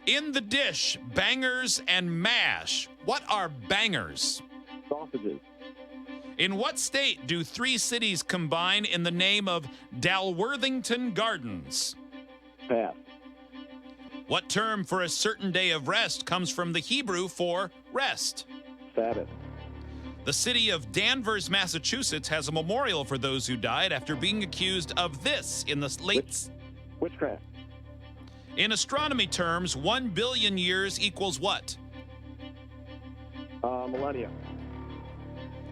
In the dish, bangers and mash. What are bangers? Sausages. In what state do three cities combine in the name of Dalworthington Gardens? Pass. What term for a certain day of rest comes from the Hebrew for rest? Sabbath. The city of Danvers, Massachusetts has a memorial for those who died after being accused of this in the late... Witchcraft. In astronomy terms, 1 billion years equals what? Millennia.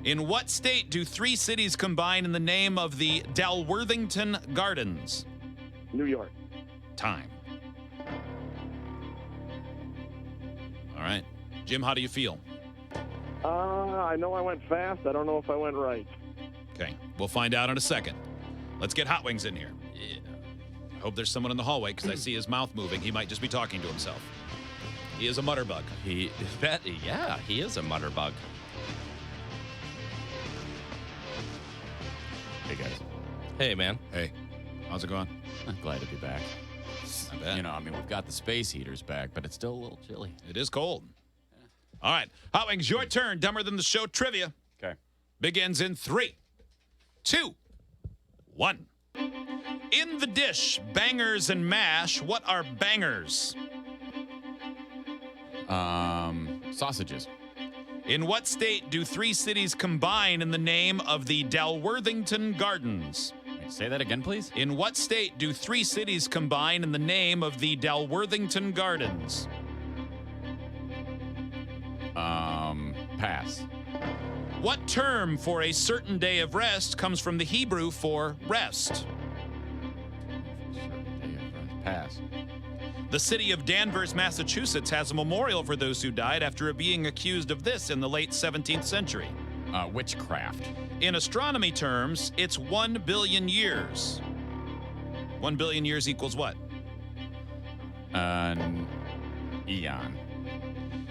In what state do three cities combine in the name of the Dalworthington Gardens? New York. Time. All right. Jim, how do you feel? I know I went fast. I don't know if I went right. Okay, we'll find out in a second. Let's get Hot Wings in here. Yeah. I hope there's someone in the hallway because I see his mouth moving. He might just be talking to himself. He is a mutterbug. He is a mutterbug. Hey, guys. Hey, man. Hey, how's it going? I'm glad to be back. I bet. You know, I mean, we've got the space heaters back, but it's still a little chilly. It is cold. All right, Hot Wings, your turn. Dumber Than the Show trivia Okay. begins in 3, 2, 1. In the dish, bangers and mash. What are bangers? Sausages. In what state do three cities combine in the name of the Dalworthington Gardens? Wait, say that again, please. In what state do three cities combine in the name of the Dalworthington Gardens? Pass. What term for a certain day of rest comes from the Hebrew for rest? Pass. The city of Danvers, Massachusetts has a memorial for those who died after being accused of this in the late 17th century. Witchcraft. In astronomy terms, it's 1 billion years. 1 billion years equals what? Eon.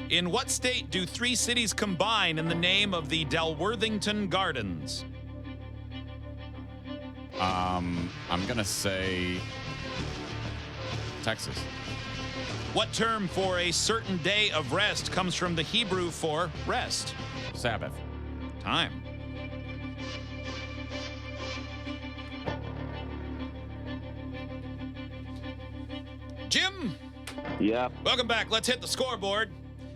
In what state do three cities combine in the name of the Dalworthington Gardens? I'm gonna say Texas. What term for a certain day of rest comes from the Hebrew for rest? Sabbath. Time. Jim, Yeah. welcome back. Let's hit the scoreboard.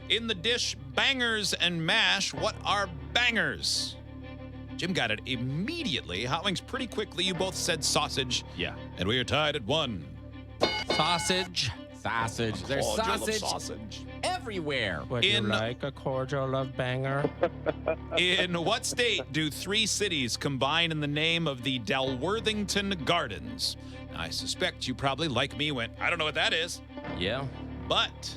In the dish, bangers and mash. What are bangers? Jim got it immediately. Hot Wings pretty quickly. You both said sausage. Yeah. And we are tied at 1. Sausage. Sausage. There's Cordial of sausage sausage. everywhere. Would you In- like a cordial of banger? In what state do three cities combine in the name of the Dalworthington Gardens? Now, I suspect you probably, like me, went, I don't know what that is. Yeah. But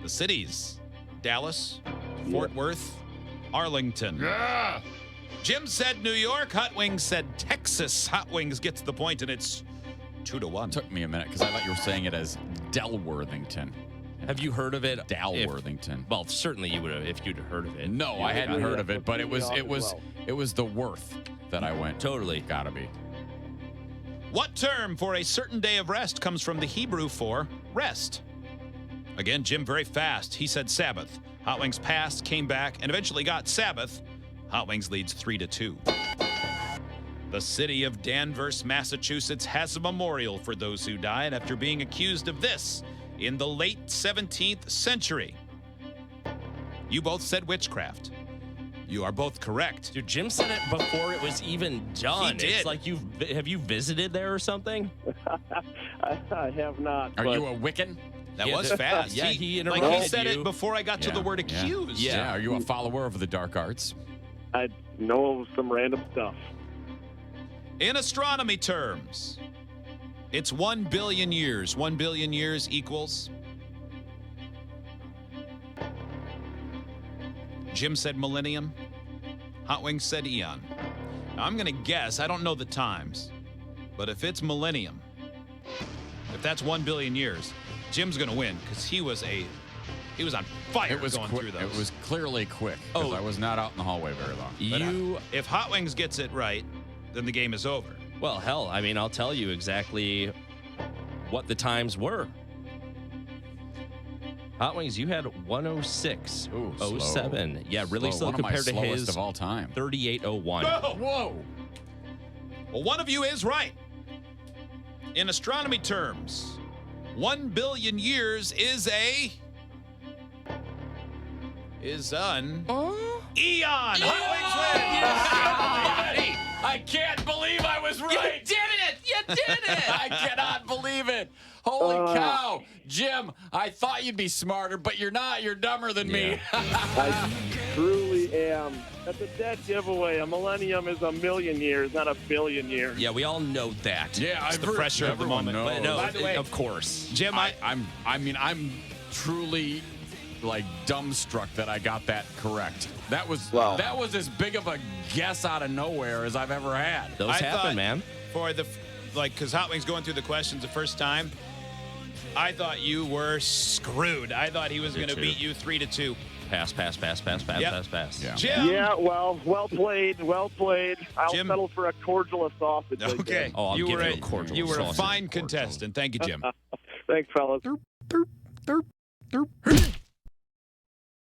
the cities, Dallas, Fort Worth, Arlington. Yeah. Jim said New York. Hot Wings said Texas. Hot Wings gets the point, and it's 2-1. Took me a minute because I thought you were saying it as Delworthington. Have you heard of it? Dalworthington. Well, certainly you would have if you'd heard of it. No, I hadn't heard of it, but it was the Worth that I went. Totally. Gotta be. What term for a certain day of rest comes from the Hebrew for rest? Again, Jim very fast. He said Sabbath. Hot Wings passed, came back, and eventually got Sabbath. Hot Wings leads 3-2. The city of Danvers, Massachusetts has a memorial for those who died after being accused of this in the late 17th century. You both said witchcraft. You are both correct. Dude, Jim said it before it was even done. He did. It's like have you visited there or something? I have not. Are but you a Wiccan? That Yeah, was the- fast. yeah, he like interrupted he said you. it before I got to the word accused. Yeah. Are you a follower of the dark arts? I know some random stuff. In astronomy terms, it's 1 billion years. 1 billion years equals. Jim said millennium. Hot Wings said eon. Now, I'm going to guess, I don't know the times, but if it's millennium, if that's 1 billion years, Jim's going to win because he was on fire It was going quick. through those. It was clearly quick because Oh. I was not out in the hallway very long. You If Hot Wings gets it right, then the game is over. well, hell, I mean, I'll tell you exactly what the times were. Hot Wings, you had 106. Ooh, 07. Yeah, really slow One of my compared to slowest his of all time. 3801. Whoa. Well, one of you is right. In astronomy terms, 1 billion years is an eon. Hot Wings win. I can't believe I was right. You did it! I cannot believe it. Holy cow. Jim, I thought you'd be smarter, but you're not. You're dumber than me. I truly am. That's a dead giveaway. A millennium is 1,000,000 years, not 1 billion years. Yeah, we all know that. Yeah, It's the pressure of the moment. knows. But no, By the way- of course. Jim, I'm truly like dumbstruck that I got that correct. That was as big of a guess out of nowhere as I've ever had. Those I happen, thought man. For the because Hot Wings going through the questions the first time, I thought you were screwed. I thought he was going to too. beat you 3-2. Pass. Yep. Yeah. Jim. Yeah, well played. I'll Jim. settle for a cordial sausage. I Okay. guess. Oh, I'll you give were you a cordial You were a sausage. fine Cordial. contestant. Thank you, Jim. Thanks, fellas.